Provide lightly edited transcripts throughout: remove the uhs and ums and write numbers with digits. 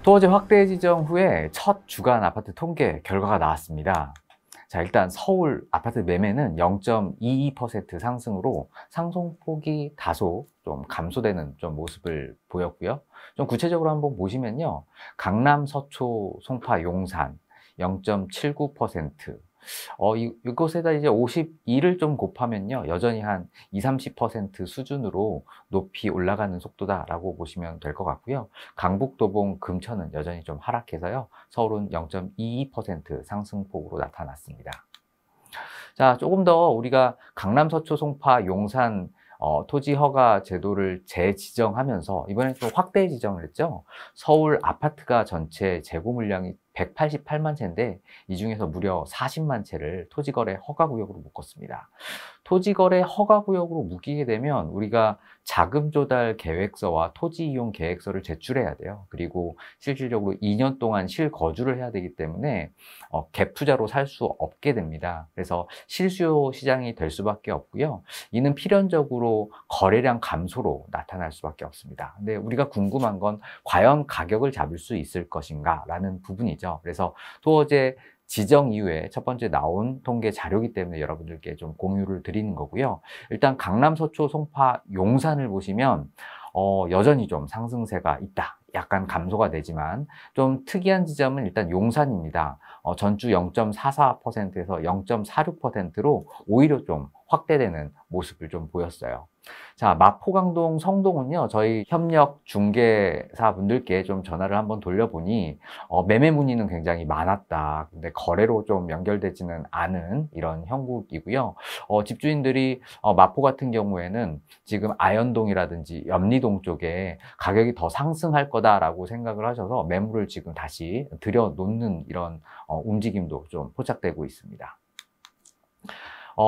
토어제 확대 지정 후에 첫 주간 아파트 통계 결과가 나왔습니다. 자, 일단 서울 아파트 매매는 0.22% 상승으로 상승폭이 다소 좀 감소되는 좀 모습을 보였고요. 좀 구체적으로 한번 보시면요. 강남, 서초, 송파, 용산 0.79%, 이것에다 이제 52를 좀 곱하면요. 여전히 한 20, 30% 수준으로 높이 올라가는 속도다라고 보시면 될 것 같고요. 강북, 도봉, 금천은 여전히 좀 하락해서요. 서울은 0.22% 상승폭으로 나타났습니다. 자, 조금 더 우리가 강남, 서초, 송파, 용산 토지 허가 제도를 재지정하면서 이번엔 좀 확대 지정을 했죠. 서울 아파트가 전체 재고 물량이 188만 채인데 이 중에서 무려 40만 채를 토지거래 허가구역으로 묶었습니다. 토지거래 허가구역으로 묶이게 되면 우리가 자금 조달 계획서와 토지 이용 계획서를 제출해야 돼요. 그리고 실질적으로 2년 동안 실거주를 해야 되기 때문에 갭 투자로 살 수 없게 됩니다. 그래서 실수요 시장이 될 수밖에 없고요. 이는 필연적으로 거래량 감소로 나타날 수밖에 없습니다. 근데 우리가 궁금한 건 과연 가격을 잡을 수 있을 것인가 라는 부분이죠. 그래서 토어제 지정 이후에 첫 번째 나온 통계 자료이기 때문에 여러분들께 좀 공유를 드리는 거고요. 일단 강남, 서초, 송파, 용산을 보시면 여전히 좀 상승세가 있다. 약간 감소가 되지만 좀 특이한 지점은 일단 용산입니다. 전주 0.44%에서 0.46%로 오히려 좀 확대되는 모습을 좀 보였어요. 자, 마포, 강동, 성동은요, 저희 협력 중개사 분들께 좀 전화를 한번 돌려보니 매매 문의는 굉장히 많았다. 근데 거래로 좀 연결되지는 않은 이런 형국이고요. 집주인들이 마포 같은 경우에는 지금 아현동이라든지 염리동 쪽에 가격이 더 상승할 거다라고 생각을 하셔서 매물을 지금 다시 들여놓는 이런 움직임도 좀 포착되고 있습니다.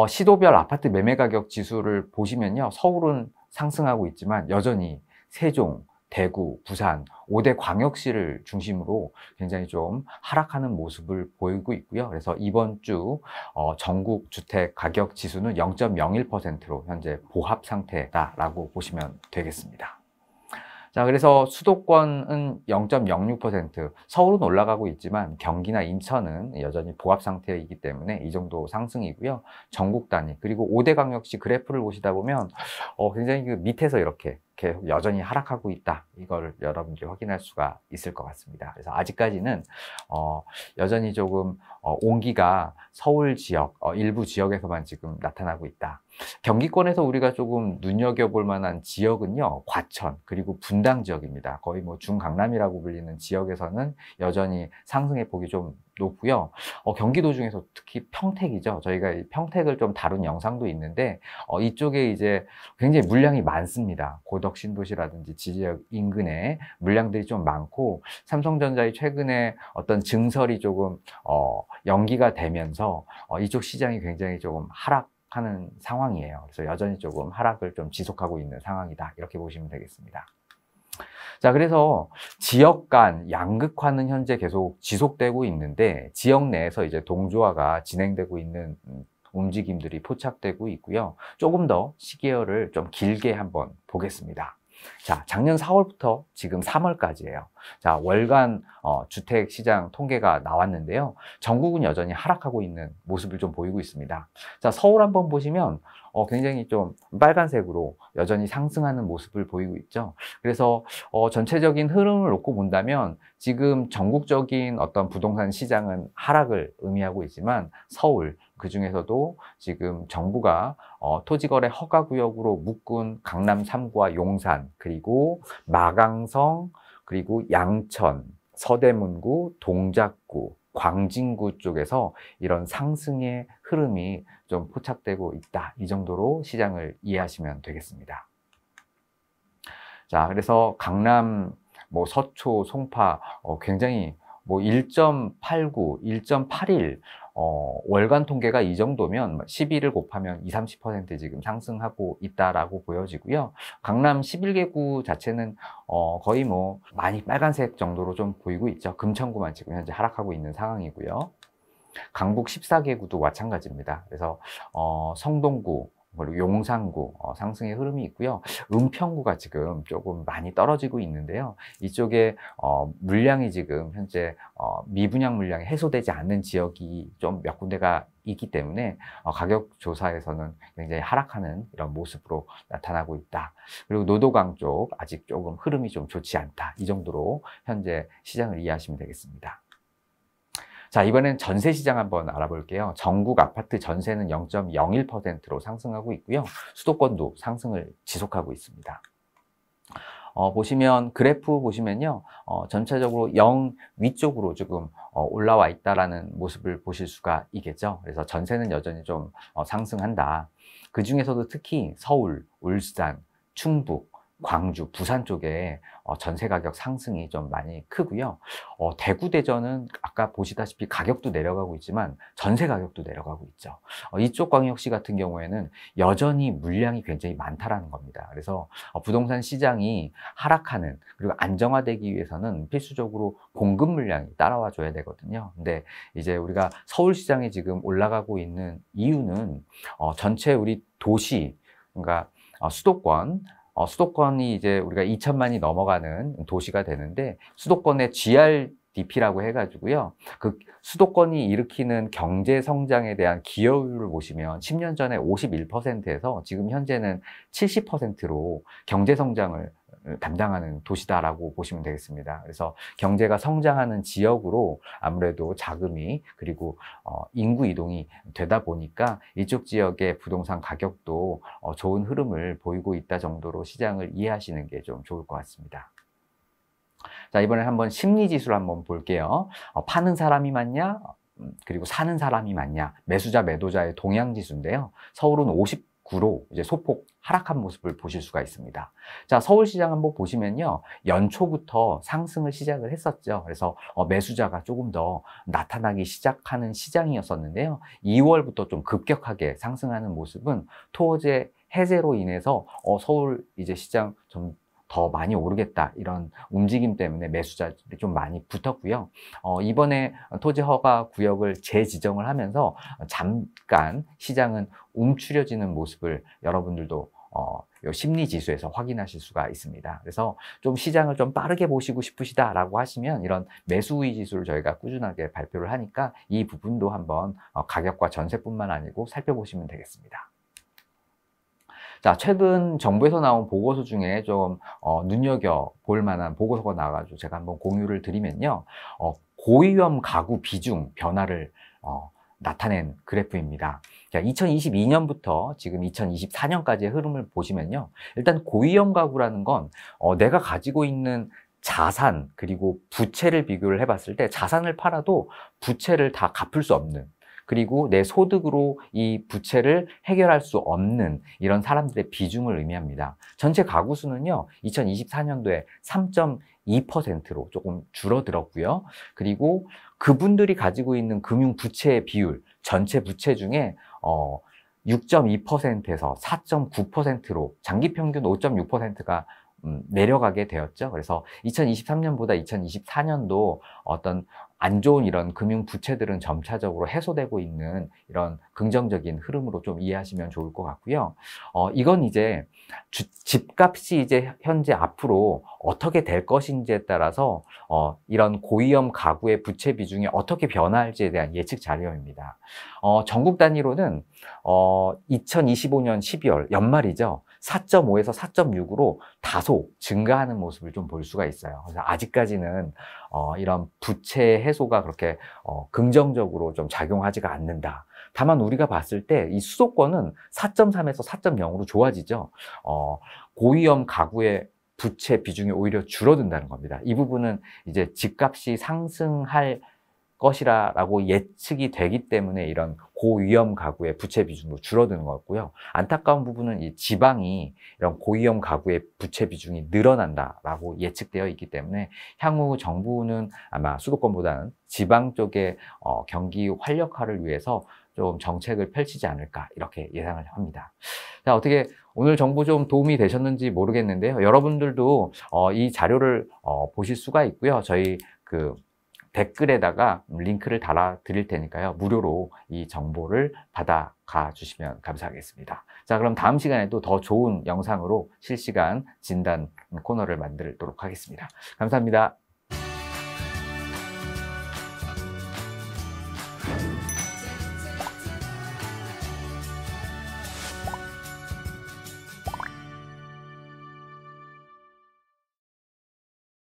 시도별 아파트 매매 가격 지수를 보시면요. 서울은 상승하고 있지만 여전히 세종, 대구, 부산 5대 광역시를 중심으로 굉장히 좀 하락하는 모습을 보이고 있고요. 그래서 이번 주 전국 주택 가격 지수는 0.01%로 현재 보합 상태다라고 보시면 되겠습니다. 자, 그래서 수도권은 0.06%, 서울은 올라가고 있지만 경기나 인천은 여전히 보합 상태이기 때문에 이 정도 상승이고요. 전국 단위, 그리고 5대 광역시 그래프를 보시다 보면 굉장히 그 밑에서 이렇게 계속 여전히 하락하고 있다. 이걸 여러분들이 확인할 수가 있을 것 같습니다. 그래서 아직까지는 여전히 조금 온기가 서울 지역, 일부 지역에서만 지금 나타나고 있다. 경기권에서 우리가 조금 눈여겨볼 만한 지역은요, 과천, 그리고 분당 지역입니다. 거의 뭐 중강남이라고 불리는 지역에서는 여전히 상승의 폭이 좀 높고요. 경기도 중에서 특히 평택이죠. 저희가 이 평택을 좀 다룬 영상도 있는데, 이쪽에 이제 굉장히 물량이 많습니다. 고덕 신도시라든지 지지역 인근에 물량들이 좀 많고, 삼성전자의 최근에 어떤 증설이 조금, 연기가 되면서, 이쪽 시장이 굉장히 조금 하락하는 상황이에요. 그래서 여전히 조금 하락을 좀 지속하고 있는 상황이다. 이렇게 보시면 되겠습니다. 자, 그래서 지역 간 양극화는 현재 계속 지속되고 있는데 지역 내에서 이제 동조화가 진행되고 있는 움직임들이 포착되고 있고요. 조금 더 시계열을 좀 길게 한번 보겠습니다. 자, 작년 4월부터 지금 3월까지예요. 자, 월간 주택시장 통계가 나왔는데요. 전국은 여전히 하락하고 있는 모습을 좀 보이고 있습니다. 자, 서울 한번 보시면 굉장히 좀 빨간색으로 여전히 상승하는 모습을 보이고 있죠. 그래서 전체적인 흐름을 놓고 본다면 지금 전국적인 어떤 부동산 시장은 하락을 의미하고 있지만 서울, 그 중에서도 지금 정부가 토지거래 허가구역으로 묶은 강남 3구와 용산, 그리고 마강성, 그리고 양천, 서대문구, 동작구, 광진구 쪽에서 이런 상승의 흐름이 좀 포착되고 있다. 이 정도로 시장을 이해하시면 되겠습니다. 자, 그래서 강남, 뭐 서초, 송파 굉장히 뭐 1.89, 1.81 월간 통계가 이 정도면 12를 곱하면 20, 30% 지금 상승하고 있다라고 보여지고요. 강남 11개구 자체는 거의 뭐 많이 빨간색 정도로 좀 보이고 있죠. 금천구만 지금 현재 하락하고 있는 상황이고요. 강북 14개구도 마찬가지입니다. 그래서 성동구, 그리고 용산구 상승의 흐름이 있고요. 은평구가 지금 조금 많이 떨어지고 있는데요. 이쪽에 물량이 지금 현재 미분양 물량이 해소되지 않는 지역이 좀 몇 군데가 있기 때문에 가격 조사에서는 굉장히 하락하는 이런 모습으로 나타나고 있다. 그리고 노도강 쪽 아직 조금 흐름이 좀 좋지 않다. 이 정도로 현재 시장을 이해하시면 되겠습니다. 자, 이번엔 전세 시장 한번 알아볼게요. 전국 아파트 전세는 0.01%로 상승하고 있고요. 수도권도 상승을 지속하고 있습니다. 보시면 그래프 보시면요, 전체적으로 0 위쪽으로 지금 올라와 있다라는 모습을 보실 수가 있겠죠. 그래서 전세는 여전히 좀 상승한다. 그 중에서도 특히 서울, 울산, 충북, 광주, 부산 쪽에 전세 가격 상승이 좀 많이 크고요. 대구, 대전은 아까 보시다시피 가격도 내려가고 있지만 전세 가격도 내려가고 있죠. 이쪽 광역시 같은 경우에는 여전히 물량이 굉장히 많다라는 겁니다. 그래서 부동산 시장이 하락하는, 그리고 안정화되기 위해서는 필수적으로 공급 물량이 따라와 줘야 되거든요. 근데 이제 우리가 서울 시장에 지금 올라가고 있는 이유는 전체 우리 도시, 그러니까 수도권이 이제 우리가 2천만이 넘어가는 도시가 되는데, 수도권의 GRDP라고 해가지고요. 그 수도권이 일으키는 경제 성장에 대한 기여율을 보시면 10년 전에 51%에서 지금 현재는 70%로 경제 성장을 담당하는 도시다라고 보시면 되겠습니다. 그래서 경제가 성장하는 지역으로 아무래도 자금이, 그리고 인구 이동이 되다 보니까 이쪽 지역의 부동산 가격도 좋은 흐름을 보이고 있다 정도로 시장을 이해하시는 게 좀 좋을 것 같습니다. 자, 이번에 한번 심리 지수를 한번 볼게요. 파는 사람이 많냐? 그리고 사는 사람이 많냐? 매수자, 매도자의 동향 지수인데요. 서울은 59로 이제 소폭 하락한 모습을 보실 수가 있습니다. 자, 서울시장 한번 보시면요, 연초부터 상승을 시작을 했었죠. 그래서 매수자가 조금 더 나타나기 시작하는 시장이었었는데요. 2월부터 좀 급격하게 상승하는 모습은 토어제 해제로 인해서 서울 이제 시장 좀 더 많이 오르겠다, 이런 움직임 때문에 매수자들이 좀 많이 붙었고요. 이번에 토지 허가 구역을 재지정을 하면서 잠깐 시장은 움츠려지는 모습을 여러분들도 요 심리 지수에서 확인하실 수가 있습니다. 그래서 좀 시장을 좀 빠르게 보시고 싶으시다라고 하시면 이런 매수 우위 지수를 저희가 꾸준하게 발표를 하니까 이 부분도 한번 가격과 전세뿐만 아니고 살펴보시면 되겠습니다. 자, 최근 정부에서 나온 보고서 중에 좀 눈여겨볼 만한 보고서가 나와가지고 제가 한번 공유를 드리면요. 고위험 가구 비중 변화를 나타낸 그래프입니다. 자, 2022년부터 지금 2024년까지의 흐름을 보시면요. 일단 고위험 가구라는 건 내가 가지고 있는 자산, 그리고 부채를 비교를 해봤을 때 자산을 팔아도 부채를 다 갚을 수 없는, 그리고 내 소득으로 이 부채를 해결할 수 없는 이런 사람들의 비중을 의미합니다. 전체 가구 수는요, 2024년도에 3.2%로 조금 줄어들었고요. 그리고 그분들이 가지고 있는 금융 부채의 비율, 전체 부채 중에 6.2%에서 4.9%로 장기 평균 5.6%가 내려가게 되었죠. 그래서 2023년보다 2024년도 어떤 안 좋은 이런 금융 부채들은 점차적으로 해소되고 있는 이런 긍정적인 흐름으로 좀 이해하시면 좋을 것 같고요. 이건 이제 집값이 이제 현재 앞으로 어떻게 될 것인지에 따라서 이런 고위험 가구의 부채 비중이 어떻게 변화할지에 대한 예측 자료입니다. 전국 단위로는 2025년 12월 연말이죠. 4.5에서 4.6으로 다소 증가하는 모습을 좀 볼 수가 있어요. 그래서 아직까지는 이런 부채 해소가 그렇게 긍정적으로 좀 작용하지가 않는다. 다만 우리가 봤을 때 이 수도권은 4.3에서 4.0으로 좋아지죠. 고위험 가구의 부채 비중이 오히려 줄어든다는 겁니다. 이 부분은 이제 집값이 상승할 것이라고 예측이 되기 때문에 이런 고위험 가구의 부채 비중도 줄어드는 거고요. 안타까운 부분은 이 지방이 이런 고위험 가구의 부채 비중이 늘어난다라고 예측되어 있기 때문에 향후 정부는 아마 수도권보다는 지방 쪽의 경기 활력화를 위해서 좀 정책을 펼치지 않을까, 이렇게 예상을 합니다. 자, 어떻게 오늘 정보 좀 도움이 되셨는지 모르겠는데요. 여러분들도 이 자료를 보실 수가 있고요. 저희 댓글에다가 링크를 달아 드릴 테니까요. 무료로 이 정보를 받아가 주시면 감사하겠습니다. 자, 그럼 다음 시간에도 더 좋은 영상으로 실시간 진단 코너를 만들도록 하겠습니다. 감사합니다.